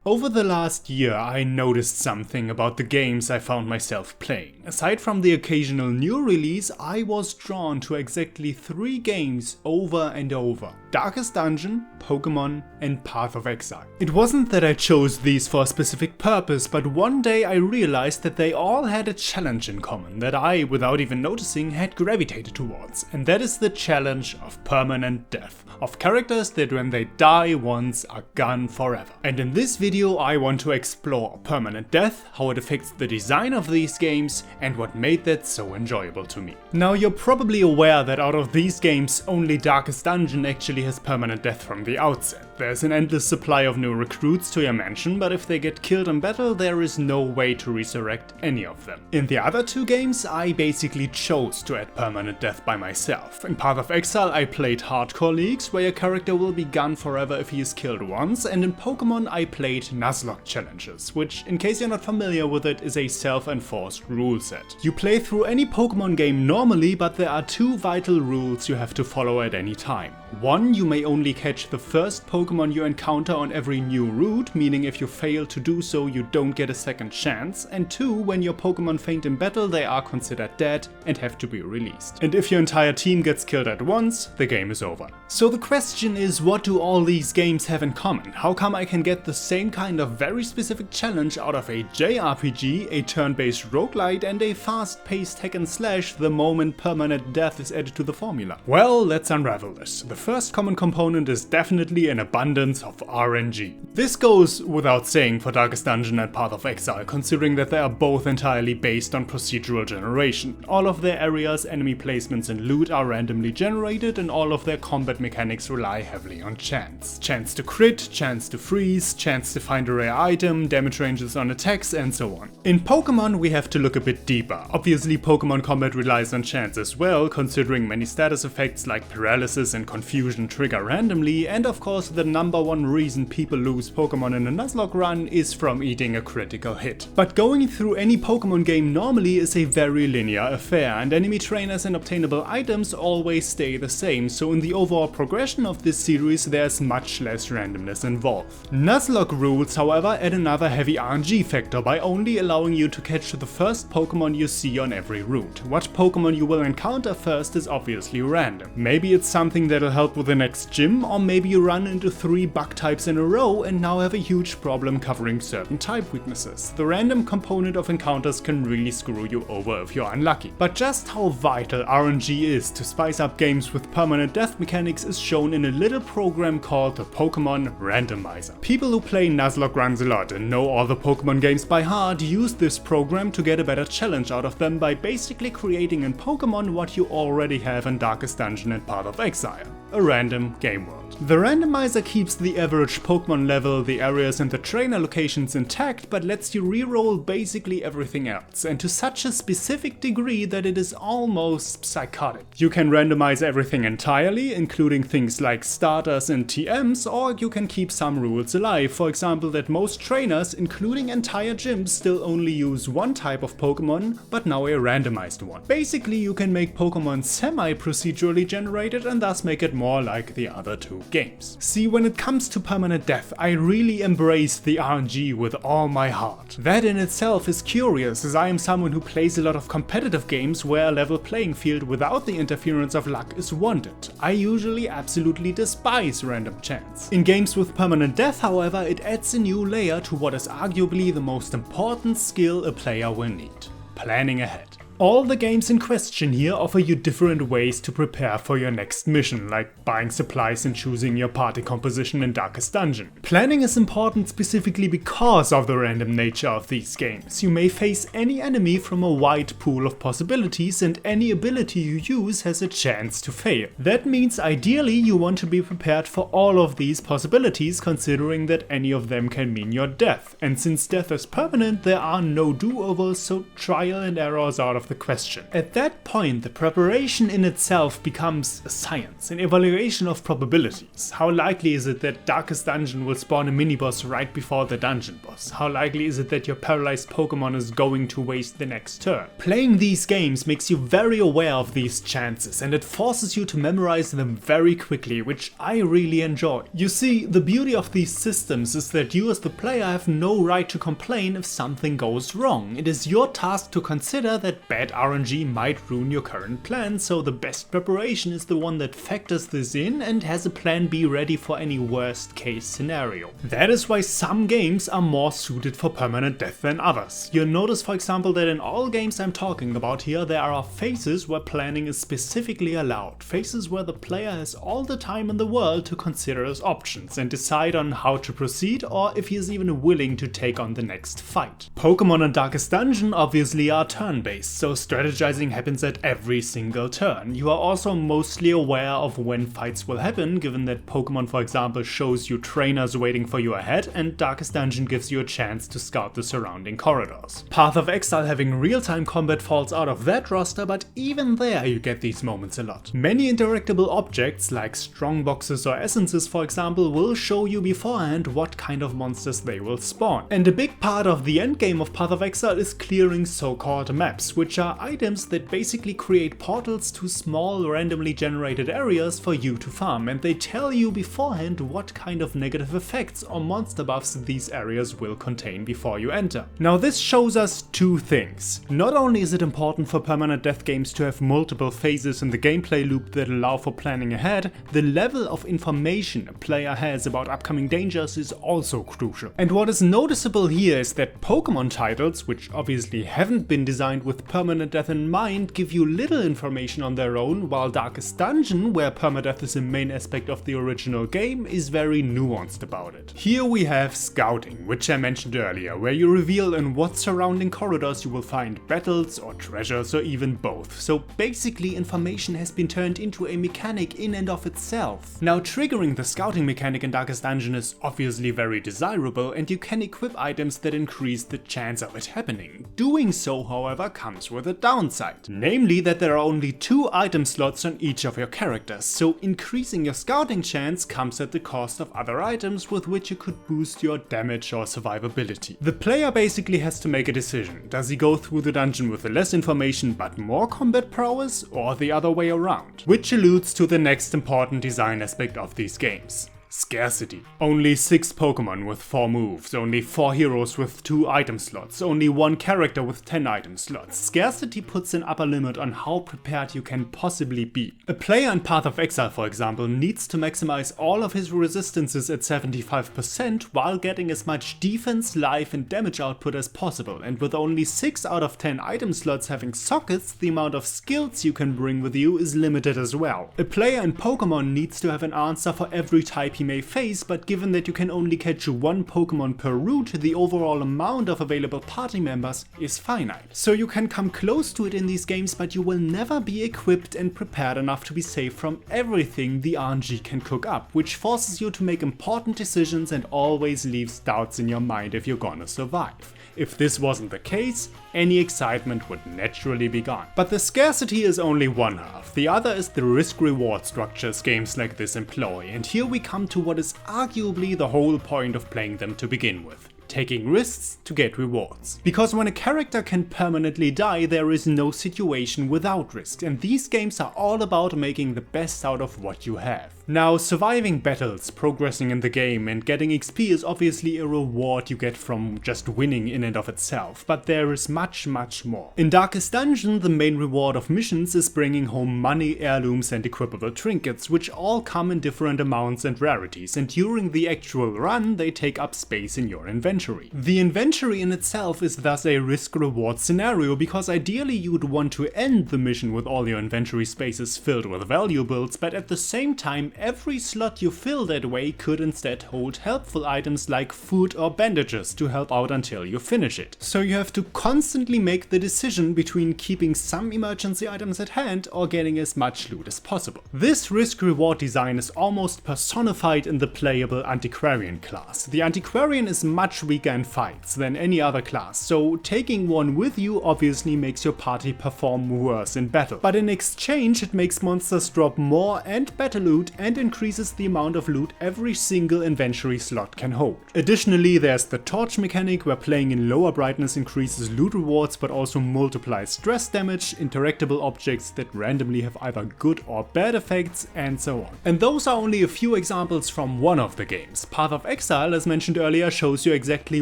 Over the last year I noticed something about the games I found myself playing. Aside from the occasional new release, I was drawn to exactly 3 games over and over: Darkest Dungeon, Pokemon and Path of Exile. It wasn't that I chose these for a specific purpose, but one day I realized that they all had a challenge in common that I, without even noticing, had gravitated towards, and that is the challenge of permanent death, of characters that when they die once are gone forever. And in this video I want to explore permanent death, how it affects the design of these games, and what made that so enjoyable to me. Now you're probably aware that out of these games only Darkest Dungeon actually has permanent death from the outset. There's an endless supply of new recruits to your mansion, but if they get killed in battle there is no way to resurrect any of them. In the other 2 games I basically chose to add permanent death by myself. In Path of Exile I played hardcore leagues where your character will be gone forever if he is killed once, and in Pokemon I played Nuzlocke challenges, which, in case you're not familiar with it, is a self-enforced rule set. You play through any Pokemon game normally, but there are 2 vital rules you have to follow at any time. 1, you may only catch the first Pokemon you encounter on every new route, meaning if you fail to do so you don't get a second chance, and 2, when your Pokemon faint in battle they are considered dead and have to be released. And if your entire team gets killed at once, the game is over. So the question is, what do all these games have in common? How come I can get the same kind of very specific challenge out of a JRPG, a turn-based roguelite and a fast-paced hack and slash the moment permanent death is added to the formula? Well, let's unravel this. The first common component is definitely an abundance of RNG. This goes without saying for Darkest Dungeon and Path of Exile, considering that they are both entirely based on procedural generation. All of their areas, enemy placements and loot are randomly generated, and all of their combat mechanics rely heavily on chance. Chance to crit, chance to freeze, chance to find a rare item, damage ranges on attacks and so on. In Pokemon we have to look a bit deeper. Obviously Pokemon combat relies on chance as well, considering many status effects like paralysis and confusion trigger randomly, and of course the number 1 reason people lose Pokemon in a Nuzlocke run is from eating a critical hit. But going through any Pokemon game normally is a very linear affair, and enemy trainers and obtainable items always stay the same, so in the overall progression of this series there's much less randomness involved. Nuzlocke rules, however, add another heavy RNG factor by only allowing you to catch the first Pokemon you see on every route. What Pokemon you will encounter first is obviously random. Maybe it's something that'll help with the next gym, or maybe you run into 3 bug types in a row and now have a huge problem covering certain type weaknesses. The random component of encounters can really screw you over if you're unlucky. But just how vital RNG is to spice up games with permanent death mechanics is shown in a little program called the Pokemon Randomizer. People who play Nuzlocke runs a lot and know all the Pokemon games by heart use this program to get a better challenge out of them by basically creating in Pokemon what you already have in Darkest Dungeon and Path of Exile: a random game world. The randomizer keeps the average Pokemon level, the areas and the trainer locations intact, but lets you reroll basically everything else, and to such a specific degree that it is almost psychotic. You can randomize everything entirely, including things like starters and TMs, or you can keep some rules alive, for example that most trainers, including entire gyms, still only use 1 type of Pokemon, but now a randomized one. Basically you can make Pokemon semi-procedurally generated and thus make it more like the other 2 games. See, when it comes to permanent death, I really embrace the RNG with all my heart. That in itself is curious, as I am someone who plays a lot of competitive games where a level playing field without the interference of luck is wanted. I usually absolutely despise random chance. In games with permanent death, however, it adds a new layer to what is arguably the most important skill a player will need: planning ahead. All the games in question here offer you different ways to prepare for your next mission, like buying supplies and choosing your party composition in Darkest Dungeon. Planning is important specifically because of the random nature of these games. You may face any enemy from a wide pool of possibilities, and any ability you use has a chance to fail. That means ideally you want to be prepared for all of these possibilities, considering that any of them can mean your death. And since death is permanent, there are no do-overs, so trial and errors out of of the question. At that point, the preparation in itself becomes a science, an evaluation of probabilities. How likely is it that Darkest Dungeon will spawn a mini-boss right before the dungeon boss? How likely is it that your paralyzed Pokemon is going to waste the next turn? Playing these games makes you very aware of these chances, and it forces you to memorize them very quickly, which I really enjoy. You see, the beauty of these systems is that you as the player have no right to complain if something goes wrong. It is your task to consider that bad RNG might ruin your current plan, so the best preparation is the one that factors this in and has a plan B ready for any worst case scenario. That is why some games are more suited for permanent death than others. You'll notice, for example, that in all games I'm talking about here, there are phases where planning is specifically allowed. Phases where the player has all the time in the world to consider his options and decide on how to proceed, or if he is even willing to take on the next fight. Pokemon and Darkest Dungeon obviously are turn-based, so strategizing happens at every single turn. You are also mostly aware of when fights will happen, given that Pokemon, for example, shows you trainers waiting for you ahead, and Darkest Dungeon gives you a chance to scout the surrounding corridors. Path of Exile having real-time combat falls out of that roster, but even there you get these moments a lot. Many interactable objects, like strong boxes or essences for example, will show you beforehand what kind of monsters they will spawn. And a big part of the endgame of Path of Exile is clearing so-called maps, which are items that basically create portals to small randomly generated areas for you to farm, and they tell you beforehand what kind of negative effects or monster buffs these areas will contain before you enter. Now this shows us two things. Not only is it important for permanent death games to have multiple phases in the gameplay loop that allow for planning ahead, the level of information a player has about upcoming dangers is also crucial. And what is noticeable here is that Pokemon titles, which obviously haven't been designed with permanent death in mind, give you little information on their own, while Darkest Dungeon, where permadeath is a main aspect of the original game, is very nuanced about it. Here we have scouting, which I mentioned earlier, where you reveal in what surrounding corridors you will find battles or treasures or even both. So basically information has been turned into a mechanic in and of itself. Now triggering the scouting mechanic in Darkest Dungeon is obviously very desirable, and you can equip items that increase the chance of it happening. Doing so, however, comes with a downside, namely that there are only 2 item slots on each of your characters, so increasing your scouting chance comes at the cost of other items with which you could boost your damage or survivability. The player basically has to make a decision. Does he go through the dungeon with less information but more combat prowess, or the other way around? Which alludes to the next important design aspect of these games. Scarcity. Only 6 Pokemon with 4 moves, only 4 heroes with 2 item slots, only 1 character with 10 item slots. Scarcity puts an upper limit on how prepared you can possibly be. A player in Path of Exile, for example, needs to maximize all of his resistances at 75% while getting as much defense, life and damage output as possible, and with only 6 out of 10 item slots having sockets, the amount of skills you can bring with you is limited as well. A player in Pokemon needs to have an answer for every type he may face, but given that you can only catch 1 Pokemon per route, the overall amount of available party members is finite. So you can come close to it in these games, but you will never be equipped and prepared enough to be safe from everything the RNG can cook up, which forces you to make important decisions and always leaves doubts in your mind if you're gonna survive. If this wasn't the case, any excitement would naturally be gone. But the scarcity is only one half. The other is the risk-reward structures games like this employ, and here we come to what is arguably the whole point of playing them to begin with. Taking risks to get rewards. Because when a character can permanently die, there is no situation without risk, and these games are all about making the best out of what you have. Now, surviving battles, progressing in the game and getting XP is obviously a reward you get from just winning in and of itself, but there is much more. In Darkest Dungeon, the main reward of missions is bringing home money, heirlooms and equipable trinkets, which all come in different amounts and rarities, and during the actual run they take up space in your inventory. The inventory in itself is thus a risk-reward scenario, because ideally you would want to end the mission with all your inventory spaces filled with valuables, but at the same time every slot you fill that way could instead hold helpful items like food or bandages to help out until you finish it. So you have to constantly make the decision between keeping some emergency items at hand or getting as much loot as possible. This risk-reward design is almost personified in the playable Antiquarian class. The Antiquarian is much weaker in fights than any other class, so taking one with you obviously makes your party perform worse in battle. But in exchange it makes monsters drop more and better loot and increases the amount of loot every single inventory slot can hold. Additionally, there's the torch mechanic where playing in lower brightness increases loot rewards but also multiplies stress damage, interactable objects that randomly have either good or bad effects, and so on. And those are only a few examples from one of the games. Path of Exile, as mentioned earlier, shows you exactly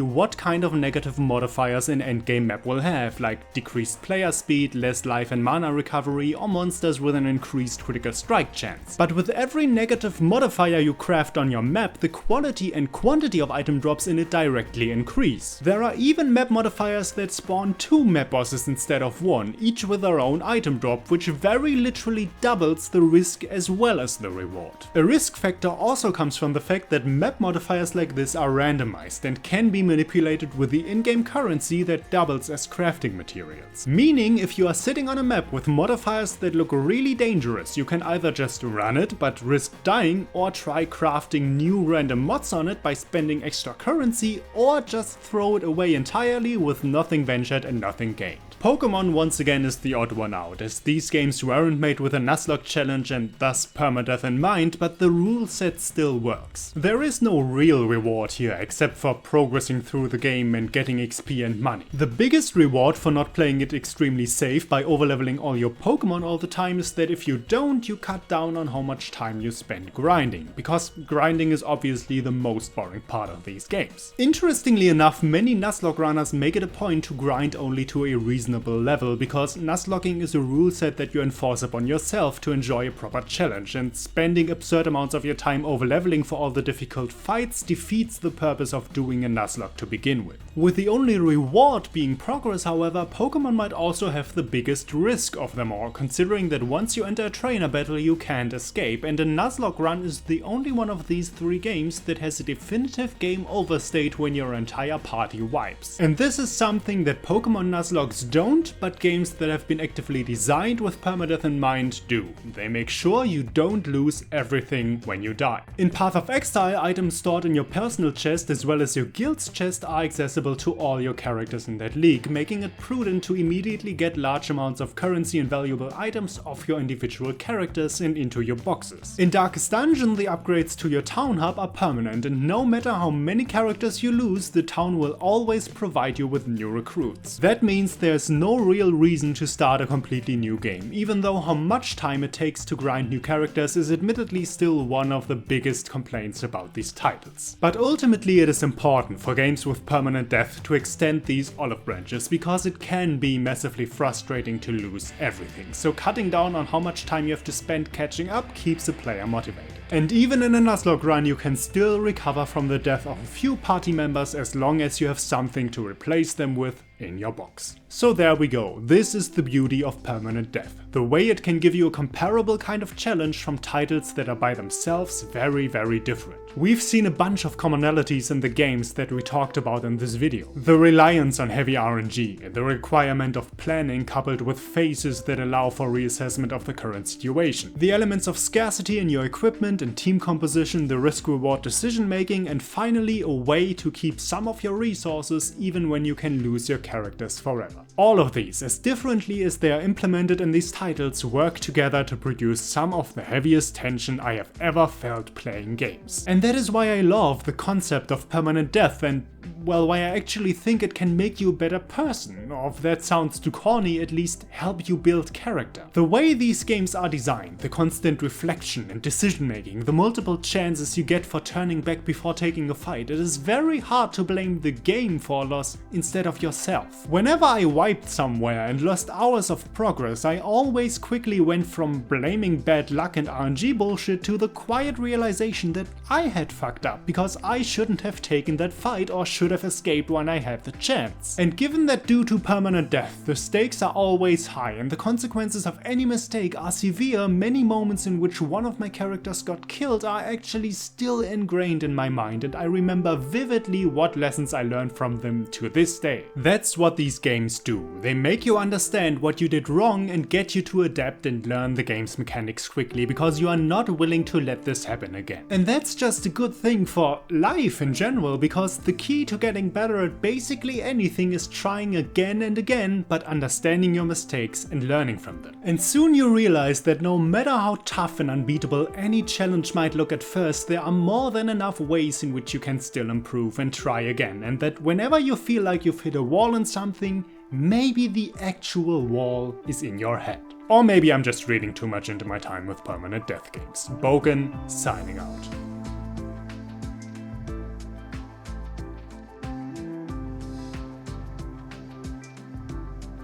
what kind of negative modifiers an endgame map will have, like decreased player speed, less life and mana recovery, or monsters with an increased critical strike chance. But with every negative modifier you craft on your map, the quality and quantity of item drops in it directly increase. There are even map modifiers that spawn 2 map bosses instead of 1, each with their own item drop, which very literally doubles the risk as well as the reward. A risk factor also comes from the fact that map modifiers like this are randomized and can be manipulated with the in-game currency that doubles as crafting materials. Meaning, if you are sitting on a map with modifiers that look really dangerous, you can either just run it but risk dying, or try crafting new random mods on it by spending extra currency, or just throw it away entirely with nothing ventured and nothing gained. Pokemon once again is the odd one out, as these games weren't made with a Nuzlocke challenge and thus permadeath in mind, but the rule set still works. There is no real reward here except for progressing through the game and getting XP and money. The biggest reward for not playing it extremely safe by overleveling all your Pokemon all the time is that if you don't, you cut down on how much time you spend grinding, because grinding is obviously the most boring part of these games. Interestingly enough, many Nuzlocke runners make it a point to grind only to a reasonable level, because Nuzlocking is a rule set that you enforce upon yourself to enjoy a proper challenge, and spending absurd amounts of your time overleveling for all the difficult fights defeats the purpose of doing a Nuzlocke to begin with. With the only reward being progress, however, Pokemon might also have the biggest risk of them all, considering that once you enter a trainer battle you can't escape, and a Nuzlocke run is the only one of these 3 games that has a definitive game over state when your entire party wipes. And this is something that Pokemon Nuzlockes don't, but games that have been actively designed with permadeath in mind do. They make sure you don't lose everything when you die. In Path of Exile, items stored in your personal chest as well as your guild's chest are accessible to all your characters in that league, making it prudent to immediately get large amounts of currency and valuable items off your individual characters and into your boxes. In Darkest Dungeon, the upgrades to your town hub are permanent, and no matter how many characters you lose, the town will always provide you with new recruits. That means there's no real reason to start a completely new game, even though how much time it takes to grind new characters is admittedly still one of the biggest complaints about these titles. But ultimately it is important for games with permanent death to extend these olive branches, because it can be massively frustrating to lose everything, so cutting down on how much time you have to spend catching up keeps a player motivated. And even in a Nuzlocke run you can still recover from the death of a few party members as long as you have something to replace them with in your box. So there we go, this is the beauty of permanent death. The way it can give you a comparable kind of challenge from titles that are by themselves very different. We've seen a bunch of commonalities in the games that we talked about in this video. The reliance on heavy RNG, the requirement of planning coupled with phases that allow for reassessment of the current situation, the elements of scarcity in your equipment and team composition, the risk-reward decision making, and finally a way to keep some of your resources even when you can lose your characters forever. All of these, as differently as they are implemented in these titles, work together to produce some of the heaviest tension I have ever felt playing games. And that is why I love the concept of permanent death, and well, why I actually think it can make you a better person, or if that sounds too corny, at least help you build character. The way these games are designed, the constant reflection and decision making, the multiple chances you get for turning back before taking a fight, it is very hard to blame the game for a loss instead of yourself. Whenever I wiped somewhere and lost hours of progress, I always quickly went from blaming bad luck and RNG bullshit to the quiet realization that I had fucked up because I shouldn't have taken that fight or should have have escaped when I had the chance. And given that due to permanent death, the stakes are always high and the consequences of any mistake are severe, many moments in which one of my characters got killed are actually still ingrained in my mind, and I remember vividly what lessons I learned from them to this day. That's what these games do. They make you understand what you did wrong and get you to adapt and learn the game's mechanics quickly, because you are not willing to let this happen again. And that's just a good thing for life in general, because the key to getting better at basically anything is trying again and again, but understanding your mistakes and learning from them. And soon you realize that no matter how tough and unbeatable any challenge might look at first, there are more than enough ways in which you can still improve and try again, and that whenever you feel like you've hit a wall in something, maybe the actual wall is in your head. Or maybe I'm just reading too much into my time with permanent death games. Bouken, signing out.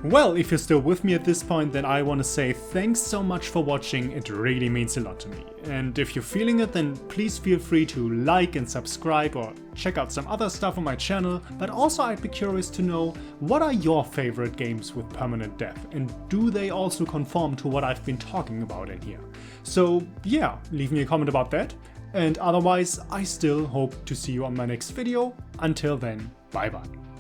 Well, if you're still with me at this point, then I want to say thanks so much for watching, it really means a lot to me. And if you're feeling it, then please feel free to like and subscribe or check out some other stuff on my channel, but also I'd be curious to know, what are your favorite games with permanent death, and do they also conform to what I've been talking about in here? So yeah, leave me a comment about that, and otherwise I still hope to see you on my next video. Until then, bye bye.